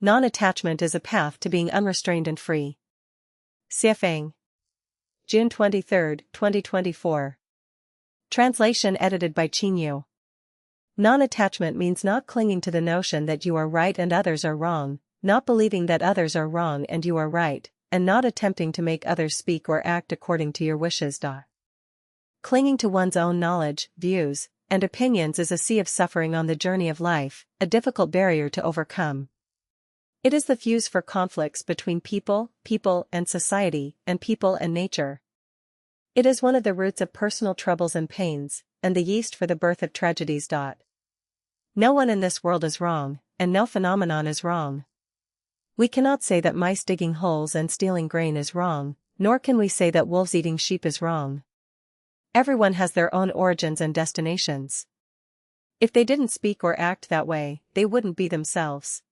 Non-attachment is a path to being unrestrained and free. Siafang. June 23, 2024. Translation edited by Chinyu. Non-attachment means not clinging to the notion that you are right and others are wrong, not believing that others are wrong and you are right, and not attempting to make others speak or act according to your wishes. Clinging to one's own knowledge, views, and opinions is a sea of suffering on the journey of life, a difficult barrier to overcome. It is the fuse for conflicts between people and society, and people and nature. It is one of the roots of personal troubles and pains, and the yeast for the birth of tragedies. No one in this world is wrong, and no phenomenon is wrong. We cannot say that mice digging holes and stealing grain is wrong, nor can we say that wolves eating sheep is wrong. Everyone has their own origins and destinations. If they didn't speak or act that way, they wouldn't be themselves.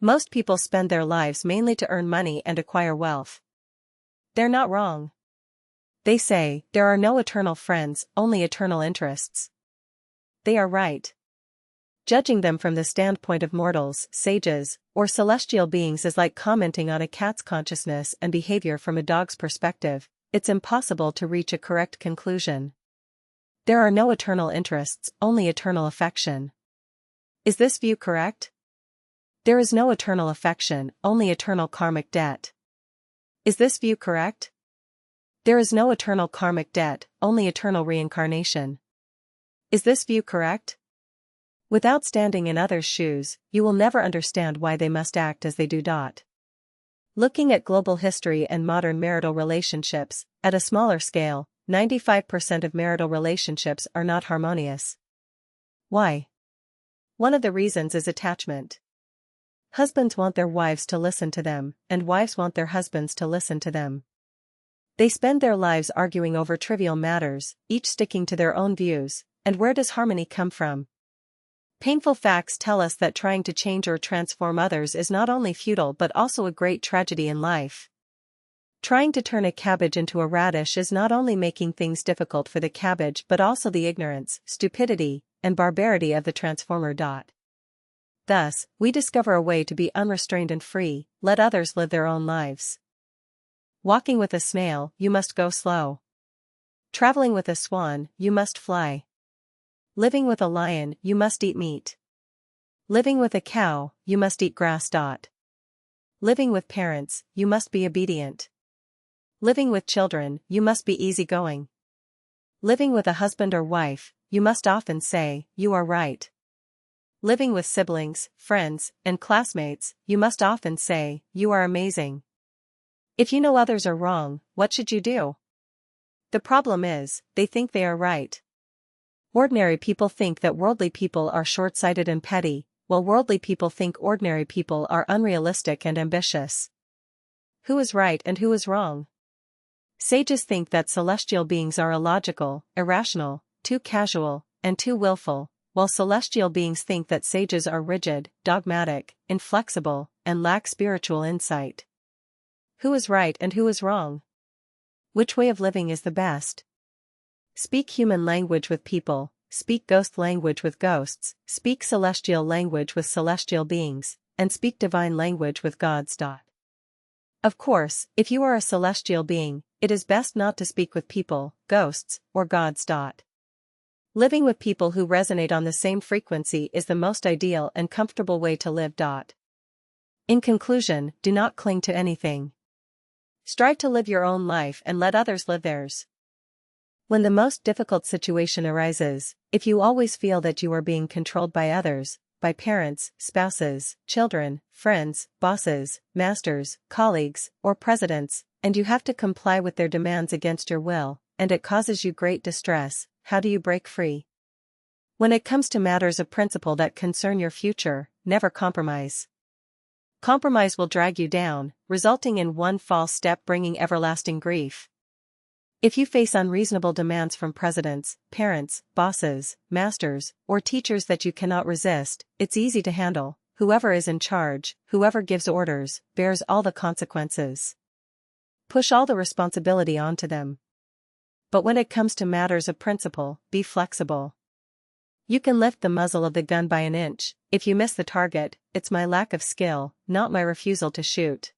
Most people spend their lives mainly to earn money and acquire wealth. They're not wrong. They say, there are no eternal friends, only eternal interests. They are right. Judging them from the standpoint of mortals, sages, or celestial beings is like commenting on a cat's consciousness and behavior from a dog's perspective. It's impossible to reach a correct conclusion. There are no eternal interests, only eternal affection. Is this view correct? There is no eternal affection, only eternal karmic debt. Is this view correct? There is no eternal karmic debt, only eternal reincarnation. Is this view correct? Without standing in others' shoes, you will never understand why they must act as they do. Looking at global history and modern marital relationships, at a smaller scale, 95% of marital relationships are not harmonious. Why? One of the reasons is attachment. Husbands want their wives to listen to them, and wives want their husbands to listen to them. They spend their lives arguing over trivial matters, each sticking to their own views, and where does harmony come from? Painful facts tell us that trying to change or transform others is not only futile but also a great tragedy in life. Trying to turn a cabbage into a radish is not only making things difficult for the cabbage but also the ignorance, stupidity, and barbarity of the transformer. Thus, we discover a way to be unrestrained and free, let others live their own lives. Walking with a snail, you must go slow. Traveling with a swan, you must fly. Living with a lion, you must eat meat. Living with a cow, you must eat grass. Living with parents, you must be obedient. Living with children, you must be easygoing. Living with a husband or wife, you must often say, "You are right." Living with siblings, friends, and classmates, you must often say, "You are amazing." If you know others are wrong, what should you do? The problem is, they think they are right. Ordinary people think that worldly people are short-sighted and petty, while worldly people think ordinary people are unrealistic and ambitious. Who is right and who is wrong? Sages think that celestial beings are illogical, irrational, too casual, and too willful, while celestial beings think that sages are rigid, dogmatic, inflexible, and lack spiritual insight. Who is right and who is wrong? Which way of living is the best? Speak human language with people, speak ghost language with ghosts, speak celestial language with celestial beings, and speak divine language with gods. Of course, if you are a celestial being, it is best not to speak with people, ghosts, or gods. Living with people who resonate on the same frequency is the most ideal and comfortable way to live. In conclusion, do not cling to anything. Strive to live your own life and let others live theirs. When the most difficult situation arises, if you always feel that you are being controlled by others, by parents, spouses, children, friends, bosses, masters, colleagues, or presidents, and you have to comply with their demands against your will, and it causes you great distress, how do you break free? When it comes to matters of principle that concern your future, never compromise. Compromise will drag you down, resulting in one false step bringing everlasting grief. If you face unreasonable demands from presidents, parents, bosses, masters, or teachers that you cannot resist, it's easy to handle. Whoever is in charge, whoever gives orders, bears all the consequences. Push all the responsibility onto them. But when it comes to matters of principle, be flexible. You can lift the muzzle of the gun by an inch, If you miss the target, it's my lack of skill, not my refusal to shoot.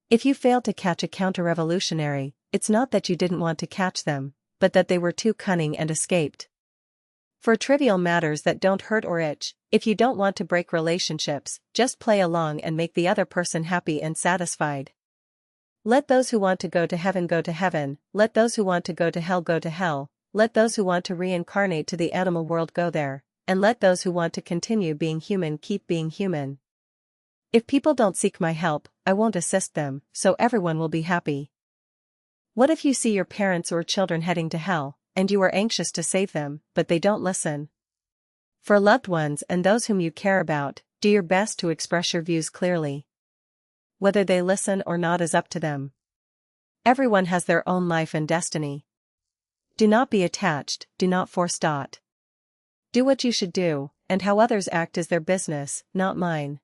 If you fail to catch a counter-revolutionary, it's not that you didn't want to catch them, but that they were too cunning and escaped. For trivial matters that don't hurt or itch, if you don't want to break relationships, just play along and make the other person happy and satisfied. Let those who want to go to heaven go to heaven, let those who want to go to hell go to hell, let those who want to reincarnate to the animal world go there, and let those who want to continue being human keep being human. If people don't seek my help, I won't assist them, so everyone will be happy. What if you see your parents or children heading to hell, and you are anxious to save them, but they don't listen? For loved ones and those whom you care about, do your best to express your views clearly. Whether they listen or not is up to them. Everyone has their own life and destiny. Do not be attached, do not force. Do what you should do, and how others act is their business, not mine.